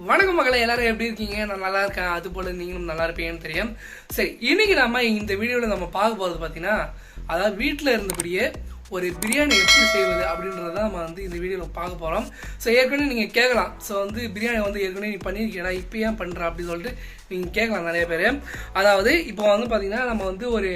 வணக்கம் மகளே, எல்லாரும் எப்படி இருக்கீங்க? நான் நல்லா இருக்கேன். அது போல நீங்களும் நல்லா இருப்பீங்கன்னு தெரியும். சரி, இன்னைக்கு நம்ம இந்த வீடியோவில் நம்ம பார்க்க போகிறது பார்த்தீங்கன்னா, அதாவது வீட்டில் இருந்தபடியே ஒரு பிரியாணி எப்படி செய்வது அப்படின்றத நம்ம இந்த வீடியோவில் பார்க்க போகிறோம். ஸோ ஏற்கனவே நீங்கள் கேட்கலாம், ஸோ பிரியாணி ஏற்கனவே நீ பண்ணியிருக்கீடா, இப்போ ஏன் பண்ணுற அப்படின்னு சொல்லிட்டு நீங்கள் கேட்கலாம் நிறைய பேர். அதாவது இப்போ பார்த்தீங்கன்னா நம்ம ஒரு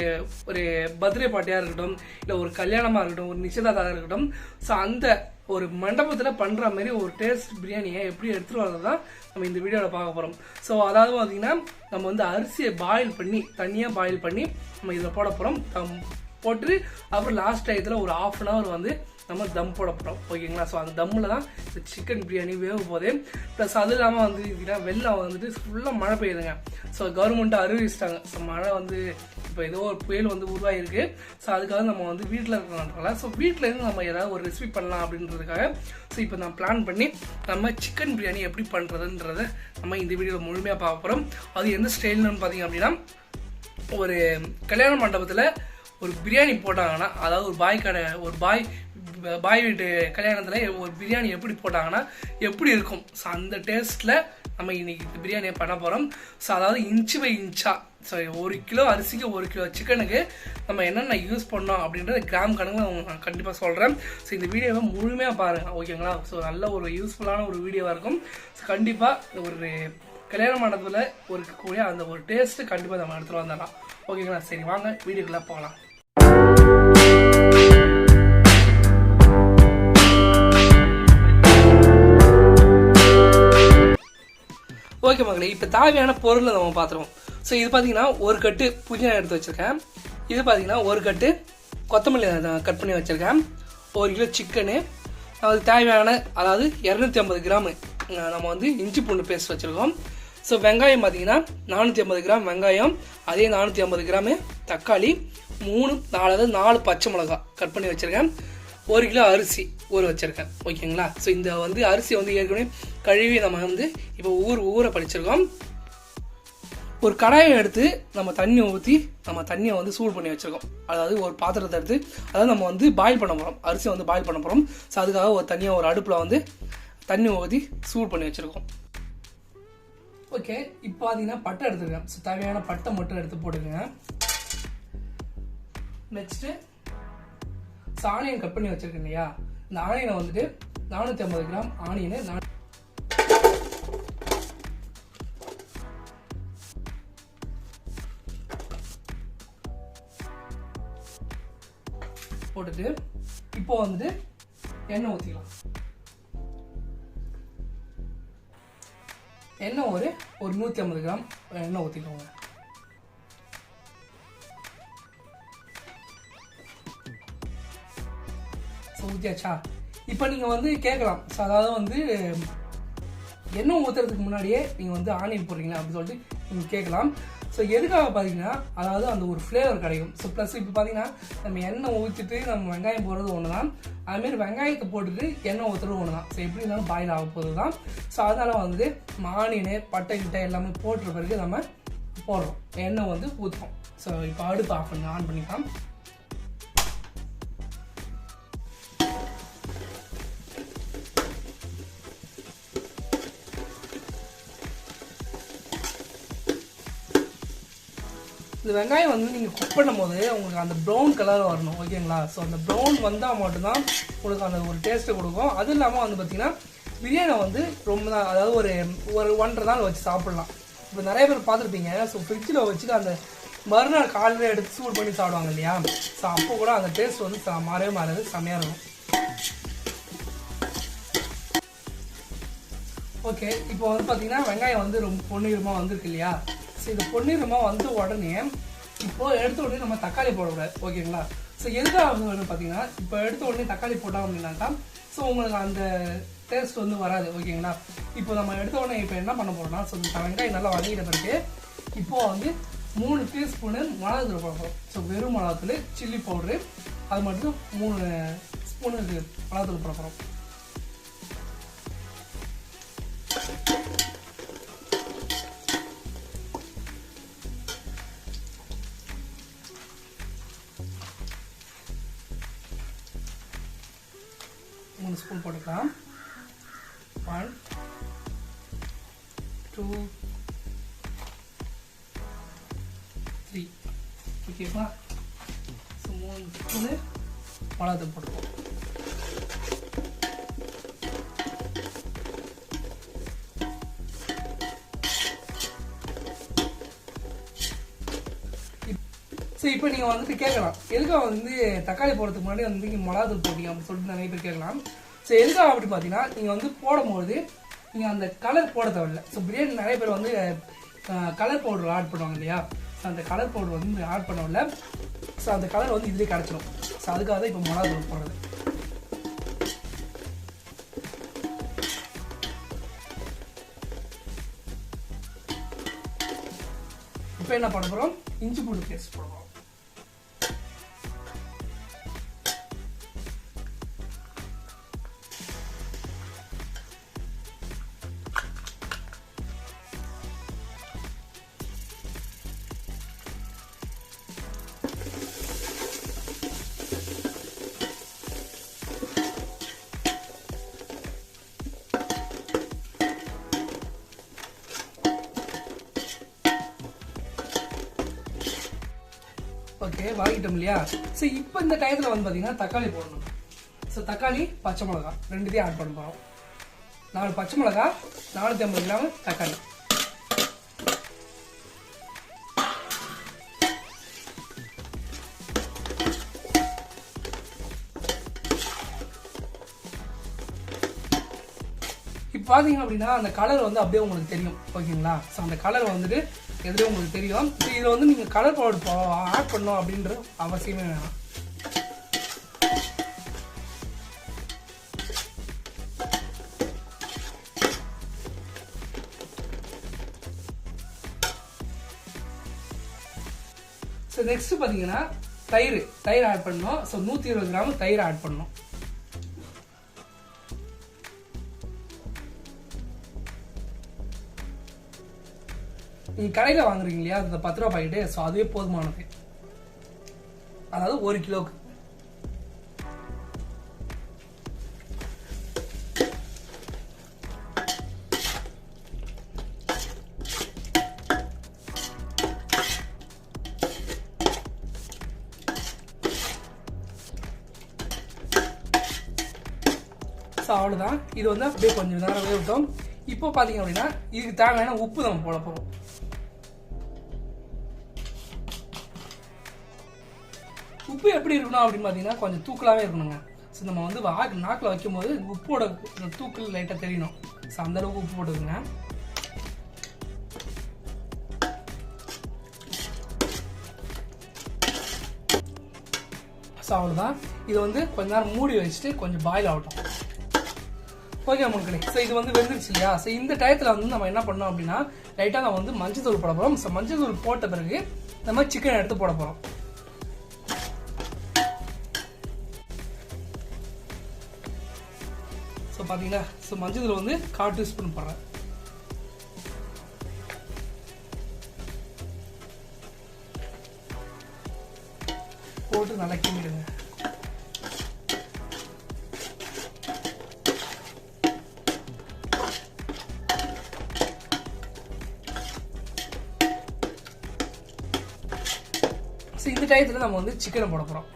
ஒரு பர்த்டே பார்ட்டியாக இருக்கட்டும், இல்லை ஒரு கல்யாணமாக இருக்கட்டும், ஒரு நிச்சயதார்த்தமாக இருக்கட்டும், ஸோ அந்த ஒரு மண்டபத்தில் பண்ணுற மாதிரி ஒரு டேஸ்ட் பிரியாணியை எப்படி எடுத்துகிட்டு வரது தான் நம்ம இந்த வீடியோவில் பார்க்க போகிறோம். ஸோ அதாவது பார்த்தீங்கன்னா நம்ம அரிசியை பாயில் பண்ணி தனியாக பாயில் பண்ணி நம்ம இதில் போட போகிறோம். போட்டு அப்புறம் லாஸ்ட் டயத்தில் ஒரு ½ அன் ஹவர் நம்ம தம் போட போகிறோம். ஓகேங்களா? ஸோ அந்த தம்மில் தான் இந்த சிக்கன் பிரியாணி வேக போகுது. ப்ளஸ் அது இல்லாமல் வெள்ளம் ஃபுல்லாக மழை பெய்யுதுங்க. ஸோ கவர்மெண்ட்டு அறிவிச்சிட்டாங்க, ஸோ மழை இப்போ ஏதோ ஒரு புயல் உருவாகிருக்கு. ஸோ அதுக்காக நம்ம வீட்டில் இருக்கிறனால ஸோ வீட்டில் இருந்து நம்ம ஏதாவது ஒரு ரெசிபி பண்ணலாம் அப்படின்றதுக்காக ஸோ இப்போ நான் பிளான் பண்ணி நம்ம சிக்கன் பிரியாணி எப்படி பண்ணுறதுன்றதை நம்ம இந்த வீடியோவில் முழுமையாக பார்க்க போகிறோம். அது எந்த ஸ்டைல்னு பார்த்தீங்க அப்படின்னா, ஒரு கல்யாண மண்டபத்தில் ஒரு பிரியாணி போட்டாங்கன்னா, அதாவது ஒரு பாய் வீட்டு கல்யாணத்தில் ஒரு பிரியாணி எப்படி போட்டாங்கன்னா எப்படி இருக்கும், ஸோ அந்த டேஸ்ட்டில் நம்ம இன்னைக்கு இந்த பிரியாணியை பண்ண போகிறோம். ஸோ அதாவது இன்ச்சு பை இன்ச்சாக, ஸோ 1 கிலோ அரிசிக்கு 1 கிலோ சிக்கனுக்கு நம்ம என்னென்ன யூஸ் பண்ணோம் அப்படின்றத கிராம் கணக்கில் நான் கண்டிப்பாக சொல்கிறேன். ஸோ இந்த வீடியோவை முழுமையாக பாருங்கள், ஓகேங்களா? ஸோ நல்ல ஒரு யூஸ்ஃபுல்லான ஒரு வீடியோவாக இருக்கும். ஸோ கண்டிப்பாக ஒரு கல்யாண மண்டபத்தில் இருக்கக்கூடிய அந்த ஒரு டேஸ்ட்டு கண்டிப்பாக நம்ம எடுத்துகிட்டு வந்துடலாம். ஓகேங்களா? சரி, வாங்க வீடியோக்குள்ளே போகலாம். ஓகே மகளே, இப்போ தேவையான பொருளை நம்ம பார்த்துருவோம். ஸோ இது பார்த்தீங்கன்னா ஒரு கட்டு புதினா எடுத்து வச்சுருக்கேன். இது பார்த்தீங்கன்னா ஒரு கட்டு கொத்தமல்லி கட் பண்ணி வச்சுருக்கேன். 1 கிலோ சிக்கனு, அதுக்கு தேவையான அதாவது 250 கிராம் நம்ம இஞ்சி பூண்டு பேஸ்ட் வச்சுருக்கோம். ஸோ வெங்காயம் பார்த்தீங்கன்னா 450 கிராம் வெங்காயம், அதே 450 கிராமு தக்காளி, 4 பச்சை மிளகா கட் பண்ணி வச்சுருக்கேன். 1 கிலோ அரிசி ஊற வச்சுருக்கேன். ஓகேங்களா? ஸோ இந்த அரிசி ஏற்கனவே கழுவி நம்ம இப்போ ஊற படிச்சிருக்கோம். ஒரு கடாயை எடுத்து நம்ம தண்ணி ஊற்றி நம்ம தண்ணியை சூடு பண்ணி வச்சுருக்கோம். அதாவது ஒரு பாத்திரத்தை எடுத்து அதாவது நம்ம பாயில் பண்ண போகிறோம், அரிசி பாயில் பண்ண போகிறோம். ஸோ அதுக்காக ஒரு தனியாக ஒரு அடுப்பில் தண்ணி ஊற்றி சூடு பண்ணி வச்சுருக்கோம். ஓகே, இப்போ பார்த்தீங்கன்னா பட்டை எடுத்துருக்கேன். ஸோ தேவையான பட்டை மட்டும் எடுத்து போட்டுக்கோங்க. நெக்ஸ்ட்டு ஆனியன் கட் பண்ணி வச்சிருக்கேன் இல்லையா, இந்த ஆனியனை 450 கிராம் ஆனியனை போட்டுட்டு இப்போ எண்ணெய் ஊற்றிக்கலாம். எண்ணெய் ஒரு 150 கிராம் எண்ணெய் ஊற்றிக்கோங்க. ஊற்றியாச்சா? இப்போ நீங்கள் கேட்கலாம், ஸோ அதாவது எண்ணெய் ஊற்றுறதுக்கு முன்னாடியே நீங்கள் ஆனியன் போடுறீங்களா அப்படின்னு சொல்லிட்டு நீங்கள் கேட்கலாம். ஸோ எதுக்காக பார்த்தீங்கன்னா, அதாவது அந்த ஒரு ஃப்ளேவர் கிடைக்கும். ஸோ ப்ளஸ் இப்போ பார்த்தீங்கன்னா நம்ம எண்ணெய் ஊற்றிட்டு நம்ம வெங்காயம் போடுறது ஒன்று தான், அதுமாரி வெங்காயத்தை போட்டுட்டு எண்ணெய் ஊற்றுறது ஒன்று தான். ஸோ எப்படி இருந்தாலும் பாயில் ஆக போகிறது தான். ஸோ அதனால் ஆனியனு பட்டை கிட்டை எல்லாமே போட்டுற பிறகு நம்ம போடுறோம், எண்ணெய் ஊற்றுறோம். ஸோ இப்போ அடுப்பு ஆன் பண்ணிக்கலாம். இந்த வெங்காயம் நீங்கள் குக் பண்ணும் போது உங்களுக்கு அந்த ப்ரௌன் கலர் வரணும். ஓகேங்களா? ஸோ அந்த ப்ரௌன் வந்தால் மட்டும்தான் உங்களுக்கு அந்த ஒரு டேஸ்ட்டை கொடுக்கும். அதுவும் இல்லாமல் பார்த்தீங்கன்னா பிரியாணி ரொம்ப நாள், அதாவது ஒரு 1.5 நாள் வச்சு சாப்பிட்லாம். இப்போ நிறைய பேர் பார்த்துருப்பீங்க, ஸோ ஃப்ரிட்ஜில் வச்சுட்டு அந்த மறுநாள் காலையில் எடுத்து சூடு பண்ணி சாப்பிடுவாங்க இல்லையா, ஸோ அப்போ கூட அந்த டேஸ்ட் மாறவே மாறாது, செம்மையாக இருக்கும். ஓகே, இப்போ பார்த்தீங்கன்னா வெங்காயம் ரொம்ப பொன்னிறமாக வந்திருக்கு இல்லையா. ஸோ இந்த பொன்னிறமாக உடனே இப்போ எடுத்த உடனே நம்ம தக்காளி போடக்கூடாது. ஓகேங்களா? ஸோ எதுக்காக பார்த்தீங்கன்னா, இப்போ எடுத்த உடனே தக்காளி போட்டோம் அப்படின்னாக்கா ஸோ உங்களுக்கு அந்த டேஸ்ட் வராது. ஓகேங்களா? இப்போ நம்ம எடுத்த உடனே இப்போ என்ன பண்ண போகிறோம்னா, ஸோ இந்த வெங்காயம் நல்லா வதங்கிட்ட பிறகு இப்போது 3 டீஸ்பூனு மிளகாத்தூள் போட போகிறோம். ஸோ வெறும் மிளகாத்தூள், சில்லி பவுட்ரு, அது மட்டும் 3 ஸ்பூனு மிளகாத்தூள் போட போகிறோம். ஸ்பூன் போட்டுக்கலாம். 1 2 3 ஓகேவா. ஸோ 3 ஸ்பூனு மிளகாத்தூள் போட்டுருவோம். ஸோ இப்போ நீங்கள் வந்துட்டு கேட்கலாம், எதுக்காக வந்து தக்காளி போடுறதுக்கு முன்னாடி வந்து நீங்கள் மிளகாத்தூள் போட்டீங்க அப்படின்னு சொல்லிட்டு நிறைய பேர் கேட்கலாம். ஸோ எதுக்காக அப்படி பார்த்தீங்கன்னா, நீங்கள் வந்து போடும்போது நீங்கள் அந்த கலர் போட தேவையில்லை. ஸோ பிரியாணி நிறைய பேர் வந்து கலர் பவுடர் ஆட் பண்ணுவாங்க இல்லையா. ஸோ அந்த கலர் பவுடர் வந்து ஆட் பண்ணவில்லை. ஸோ அந்த கலர் வந்து இதுலேயே கிடச்சிடும். ஸோ அதுக்காக தான் இப்போ மிளகாத்தூள் போடுறது. இப்போ என்ன பண்ண போகிறோம், இஞ்சி பூண்டு பேஸ்ட் போடுறோம். ஓகே, வாங்கிட்டோம் இல்லையா. ஸோ இப்போ இந்த டயத்தில் வந்து பார்த்தீங்கன்னா தக்காளி போடணும். ஸோ தக்காளி, பச்சை மிளகா ரெண்டுத்தையும் ஆட் பண்ண போகிறோம். 4 பச்சை மிளகா, 450 கிராம் தக்காளி. இப்போ பார்த்தீங்க அப்படின்னா அந்த கலர் வந்து அப்படியே உங்களுக்கு தெரியும். ஓகேங்களா. ஸோ அந்த கலர் வந்துட்டு எதுலேயும் உங்களுக்கு தெரியும். ஸோ இதில் வந்து நீங்கள் கலர் பவுடர் ஆட் பண்ணணும் அப்படின்ற அவசியமே வேணாம். ஸோ நெக்ஸ்ட் பார்த்தீங்கன்னா தயிர் ஆட் பண்ணணும். ஸோ 120 கிராம் தயிர் ஆட் பண்ணணும். நீங்கள் கடையில் வாங்குறீங்க இல்லையா, அந்த 10 ரூபா பாக்கெட்டு. ஸோ அதுவே போதுமானது. அதாவது 1 கிலோக்கு. ஸோ அவ்வளோதான். இது வந்து அப்படியே கொஞ்சம் நேரம் வேகட்டும். இப்போ பார்த்தீங்க அப்படின்னா இதுக்கு தேவையான உப்பு நம்ம போட போகிறோம். உப்பு எப்படி இருக்கணும் அப்படின்னு பார்த்தீங்கன்னா கொஞ்சம் தூக்கலாகவே இருக்கணுங்க. ஸோ நம்ம வந்து நாக்கில் வைக்கும்போது உப்போட தூக்கல் லைட்டாக தெரியணும். ஸோ அந்தளவுக்கு உப்பு போட்டுக்குங்க. ஸோ அவ்வளோதான். இது வந்து கொஞ்ச நேரம் மூடி வச்சுட்டு கொஞ்சம் பாயில் ஆகட்டும். ஓகே மக்களே. ஸோ இது வந்து வெந்துருச்சு இல்லையா. ஸோ இந்த டயத்தில் வந்து நம்ம என்ன பண்ணோம் அப்படின்னா லைட்டாக நம்ம வந்து மஞ்சள் தூள் போட போகிறோம். ஸோ மஞ்சள் தூள் போட்ட பிறகு நம்ம சிக்கன் எடுத்து போட போகிறோம். ஸோ பார்த்தீங்களா. ஸோ மஞ்சள் தூள் வந்து 1/4 டீஸ்பூன் போடுறேன். போட்டு நல்லா கிண்டிடுங்க. ஸோ இந்த டயத்தில் நம்ம வந்து சிக்கனை போட போகிறோம்.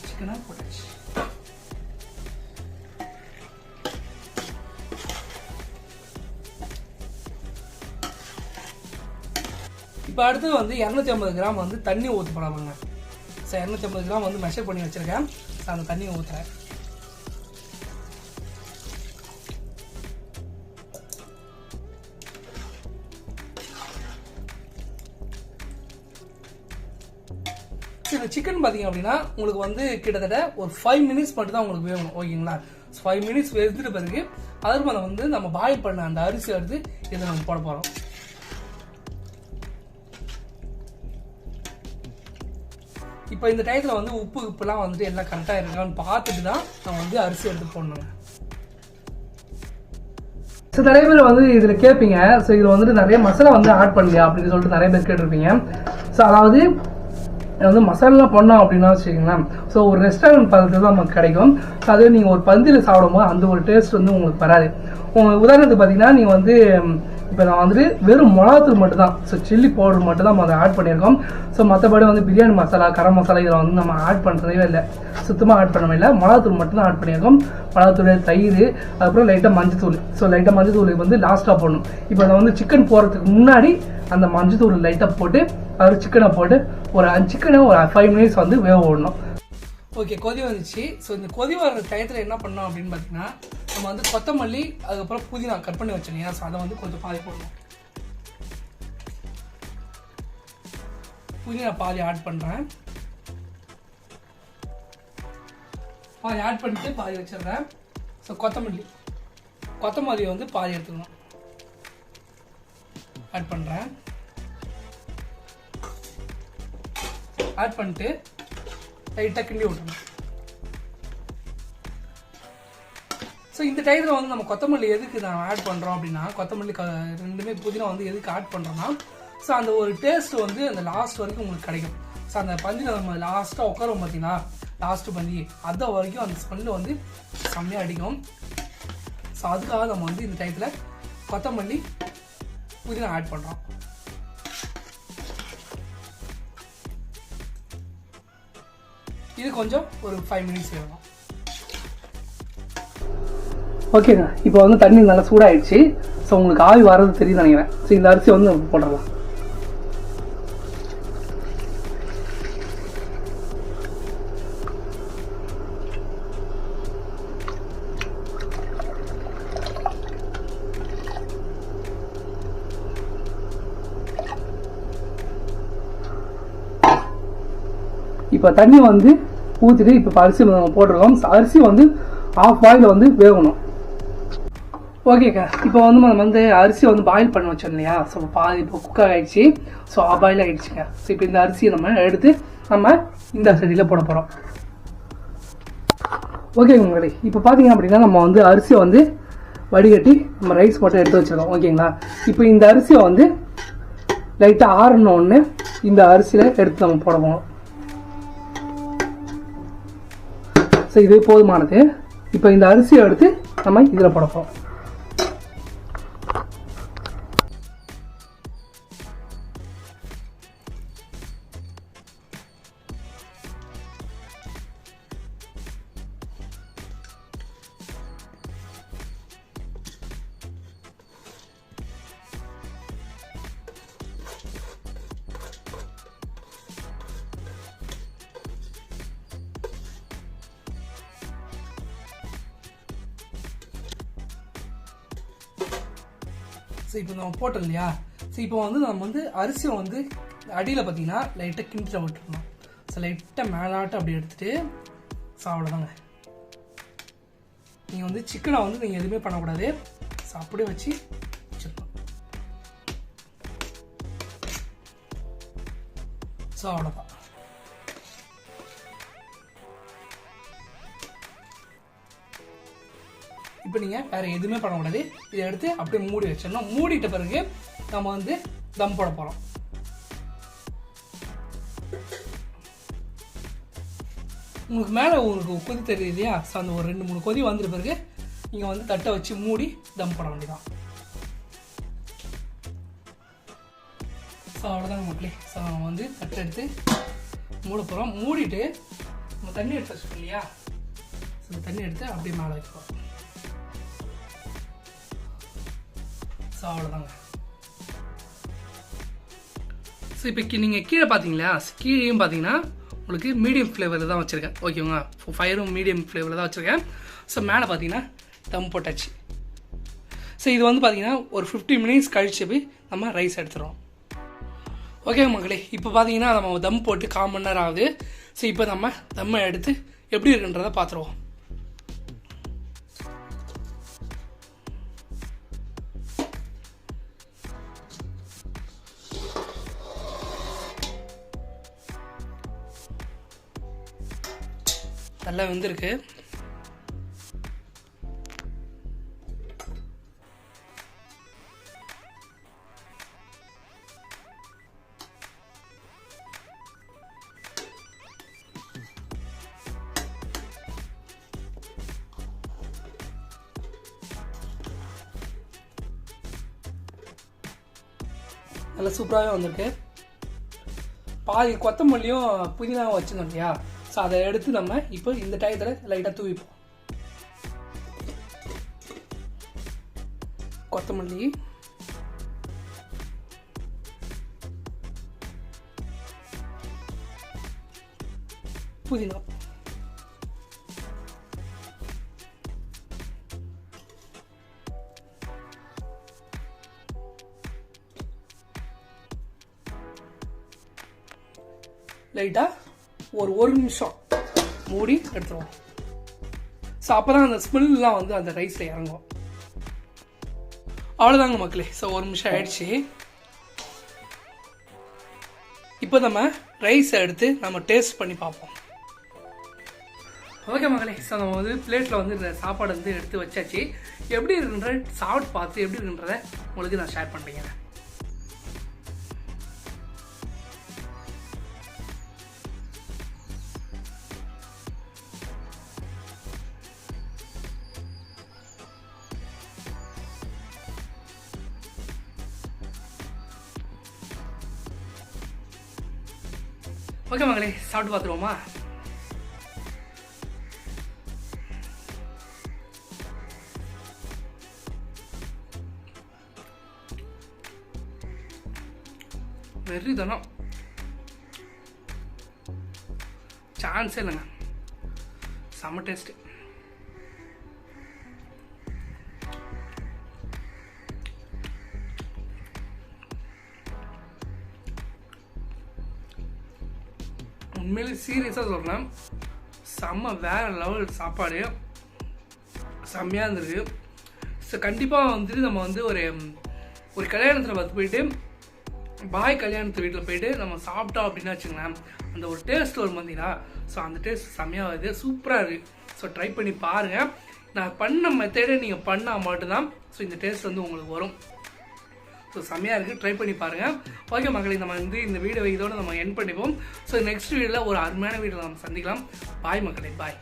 சிக்கனை போட்டாச்சு. இப்போ அடுத்தது வந்து 250 கிராம் வந்து தண்ணி ஊற்ற போகிறாங்க. ஸோ 250 கிராம் வந்து மெஷர் பண்ணி வச்சுருக்கேன். ஸோ அந்த தண்ணியை ஊற்றுறேன். இந்த சிக்கன் பார்த்தீங்க அப்படின்னா உங்களுக்கு வந்து கிட்டத்தட்ட ஒரு 5 மினிட்ஸ் மட்டும் தான் உங்களுக்கு வேணும். ஓகேங்களா. 5 மினிட்ஸ் வெந்துட்டு பிறகு அதற்கு மேலே வந்து நம்ம பாயில் பண்ண அந்த அரிசி எடுத்து இதை நம்ம போட போகிறோம். இப்போ இந்த டயத்தில் வந்து உப்புலாம் வந்துட்டு எல்லாம் கரெக்டாக இருக்கான்னு பார்த்துட்டு தான் நம்ம வந்து அரிசி எடுத்து போடணுங்க. ஸோ நிறைய பேர் வந்து இதில் கேட்பீங்க, ஸோ இதில் வந்துட்டு நிறைய மசாலா வந்து ஆட் பண்ணலையா அப்படின்னு சொல்லிட்டு நிறைய பேர் கேட்டிருப்பீங்க. ஸோ அதாவது வந்து மசாலாலாம் பண்ணோம் அப்படின்னா வச்சுக்கிங்களேன், ஸோ ஒரு ரெஸ்டாரண்ட் பதத்தில் தான் நமக்கு கிடைக்கும். ஸோ அதே நீங்கள் ஒரு பந்தியில் சாப்பிடும்போது அந்த ஒரு டேஸ்ட் வந்து உங்களுக்கு வராது. உங்களுக்கு உதாரணத்துக்கு பார்த்தீங்கன்னா நீங்கள் வந்து இப்போ நான் வந்துட்டு வெறும் மிளகாத்தூள் மட்டும் தான், ஸோ சில்லி பவுடர் மட்டும் தான் நம்ம அதை ஆட் பண்ணியிருக்கோம். ஸோ மற்றபடி வந்து பிரியாணி மசாலா, கரம் மசாலா இதில் வந்து நம்ம ஆட் பண்ணுறதே இல்லை, சுத்தமாக ஆட் பண்ணவே இல்லை. மிளகாத்தூள் மட்டும் தான் ஆட் பண்ணியிருக்கோம். மிளகாத்தூள், தயிர், அதுக்கப்புறம் லைட்டாக மஞ்சத்தூள். ஸோ லைட்டாக மஞ்சத்தூள் வந்து லாஸ்ட்டாக போடணும். இப்போ அதை வந்து சிக்கன் போடுறதுக்கு முன்னாடி அந்த மஞ்சத்தூள் லைட்டாக போட்டு அது சிக்கனை போட்டு ஒரு சிக்கனை ஒரு 5 மினிட்ஸ் வந்து வேக விடணும். ஓகே, கொதி வந்துச்சு. ஸோ இந்த கொதி வர டயத்தில் என்ன பண்ணோம் அப்படின்னு பார்த்தீங்கன்னா, நம்ம வந்து கொத்தமல்லி, அதுக்கப்புறம் புதினா கட் பண்ணி வச்சோம். ஸோ அதை வந்து கொஞ்சம் பாதி போடணும். புதினா பாதி ஆட் பண்ணுறேன். பாதி ஆட் பண்ணிட்டு பாதி வச்சிடுறேன். ஸோ கொத்தமல்லி வந்து பாதி எடுத்துக்கணும். ஆட் பண்ணுறேன். ஆட் பண்ணிட்டு லைட்டாக கிண்டி விட்டுருணும். ஸோ இந்த டயத்தில் வந்து நம்ம கொத்தமல்லி எதுக்கு நான் ஆட் பண்ணுறோம் அப்படின்னா, கொத்தமல்லி ரெண்டுமே புதினா வந்து எதுக்கு ஆட் பண்ணுறோம்னா, ஸோ அந்த ஒரு டேஸ்ட் வந்து அந்த லாஸ்ட் வரைக்கும் உங்களுக்கு கிடைக்கும். ஸோ அந்த பந்தியில் நம்ம லாஸ்ட்டாக உட்காரோம் பார்த்தீங்களா, லாஸ்ட்டு பந்தி அது வரைக்கும் அந்த ஸ்மெல்லு வந்து செம்மையாக அடிக்கும். ஸோ அதுக்காக நம்ம வந்து இந்த டயத்தில் கொத்தமல்லி, புதினா ஆட் பண்ணுறோம். இது கொஞ்சம் ஒரு 5 மினிட்ஸ் வேணும். ஓகேங்க, இப்போ வந்து தண்ணி நல்லா சூடாயிடுச்சு. ஸோ உங்களுக்கு ஆவி வர்றது தெரியும் நினைக்கிறேன். ஸோ இந்த அரிசி வந்து நம்ம போடலாம். இப்போ தண்ணி வந்து ஊற்றிட்டு இப்போ அரிசி நம்ம போட்டிருக்கோம். அரிசி வந்து ஆஃப் பாயில் வந்து வேகணும். ஓகேக்கா, இப்போ வந்து நம்ம வந்து அரிசி வந்து பாயில் பண்ண வச்சோம் இல்லையா, ஸோ பாதி இப்போ குக் ஆகிடுச்சு. ஸோ ஆஃப் பாயில் ஆகிடுச்சுங்க. ஸோ இப்போ இந்த அரிசியை நம்ம எடுத்து நம்ம இந்த சைடில் போட போகிறோம். ஓகேங்க முன்னாடி இப்போ பார்த்தீங்க அப்படின்னா நம்ம வந்து அரிசியை வந்து வடிகட்டி நம்ம ரைஸ் போட்டு எடுத்து வச்சிருக்கோம். ஓகேங்களா, இப்போ இந்த அரிசியை வந்து லைட்டாக ஆறணுன்னு இந்த அரிசியில் எடுத்து நம்ம போட போகிறோம். ஸோ இது போதுமானது. இப்போ இந்த அரிசியை எடுத்து நம்ம இதில் போட போகிறோம். ஸோ இப்போ நம்ம போட்டோம் இல்லையா, ஸோ இப்போ வந்து நம்ம வந்து அரிசியை வந்து அடியில் பார்த்தீங்கன்னா லைட்டாக கிண்டில் விட்டுருணும். ஸோ லைட்டாக மேலாட்டம் அப்படி எடுத்துகிட்டு ஸோ அவ்வளோதாங்க. நீங்கள் வந்து சிக்கனை வந்து நீங்கள் எதுவுமே பண்ணக்கூடாது. ஸோ அப்படியே வச்சு வச்சிடணும். ஸோ அவ்வளோதான். இப்போ நீங்கள் வேறு எதுவுமே பண்ணக்கூடாது. இதை எடுத்து அப்படியே மூடி வச்சிடணும். மூடிட்ட பிறகு நம்ம வந்து தம் போட போகிறோம். உங்களுக்கு மேலே உங்களுக்கு கொதி தெரியுது இல்லையா, ஸோ அந்த ஒரு 2-3 கொதி வந்துட்ட பிறகு நீங்கள் வந்து தட்டை வச்சு மூடி தம் போட வேண்டியதான். ஸோ அவ்வளோதாங்க மக்களே. ஸோ நம்ம வந்து தட்டை எடுத்து மூட போகிறோம். மூடிட்டு நம்ம தண்ணி எடுத்து வச்சுக்கோம் இல்லையா, ஸோ தண்ணி எடுத்து அப்படியே மேலே வைக்கிறோம். ஸோ அவ்வளோதாங்க. ஸோ இப்போ நீங்கள் கீழே பார்த்தீங்களா, கீழேயும் பார்த்தீங்கன்னா உங்களுக்கு மீடியம் ஃப்ளேவரில் தான் வச்சுருக்கேன். ஓகேங்களா, ஃபயரும் மீடியம் ஃப்ளேவரில் தான் வச்சுருக்கேன். ஸோ மேலே பார்த்தீங்கன்னா தம் போட்டாச்சு. ஸோ இது வந்து பார்த்தீங்கன்னா ஒரு 15 மினிட்ஸ் கழிச்சு போய் நம்ம ரைஸ் எடுத்துகிறோம். ஓகே மக்களே, இப்போ பார்த்தீங்கன்னா நம்ம தம் போட்டு 1/4 மணி நேரம் ஆகுது. ஸோ இப்போ நம்ம தம்மை எடுத்து எப்படி இருக்குன்றதை பார்த்துருவோம். நல்லா வெந்திருக்கு. நல்லா சூப்பராகவே வந்திருக்கு. பாதி கொத்தமல்லியும் புதினாவும் வச்சுருந்தோம் இல்லையா, ஸோ அதை எடுத்து நம்ம இப்போ இந்த டயத்தில் லைட்டாக தூவிப்போம். கொத்தமல்லி, புதினா, லைட்டாக ஒரு நிமிஷம் மூடி எடுத்துருவோம். ஸோ அப்போ தான் அந்த ஸ்மெல்லாம் வந்து அந்த ரைஸில் இறங்கும். அவ்வளோதாங்க மக்களே. ஸோ 1 நிமிஷம் ஆயிடுச்சு. இப்போ நம்ம ரைஸை எடுத்து நம்ம டேஸ்ட் பண்ணி பார்ப்போம். ஓகே மக்களே, ஸோ நம்ம வந்து பிளேட்டில் வந்து இந்த சாப்பாடு வந்து எடுத்து வச்சாச்சு. எப்படி இருக்குன்ற சாப்பிட்டு பார்த்து எப்படி இருக்குன்றத உங்களுக்கு நான் ஷேர் பண்ணுறேங்க. ஓகே மகளே, சாப்பிட்டு பார்த்துருவோமா? வெரி தானம், சான்ஸே இல்லைங்க. செம்ம டேஸ்ட். உண்மையிலே சீரியஸாக சொல்கிறேன், செம்ம வேற லெவல் சாப்பாடு, செம்மையாக இருந்திருக்கு. ஸோ கண்டிப்பாக வந்துட்டு நம்ம வந்து ஒரு கல்யாணத்தில் பார்த்து போயிட்டு பாய் கல்யாணத்து வீட்டில் போயிட்டு நம்ம சாப்பிட்டோம் அப்படின்னு வச்சுங்களேன், அந்த ஒரு டேஸ்ட் வரும் பார்த்தீங்களா, ஸோ அந்த டேஸ்ட் செம்மையாக வருது, சூப்பராக இருக்குது. ஸோ ட்ரை பண்ணி பாருங்கள். நான் பண்ண மெத்தடை நீங்கள் பண்ணால் மட்டும்தான் ஸோ இந்த டேஸ்ட் வந்து உங்களுக்கு வரும். ஸோ செம்மையாக இருக்குது, ட்ரை பண்ணி பாருங்கள். ஓகே மக்களே, நம்ம வந்து இந்த வீடியோ இதோடு நம்ம எண்ட் பண்ணிப்போம். ஸோ நெக்ஸ்ட் வீடியோவில் ஒரு அருமையான வீடியோவில் நம்ம சந்திக்கலாம். பாய் மக்களே, பாய்.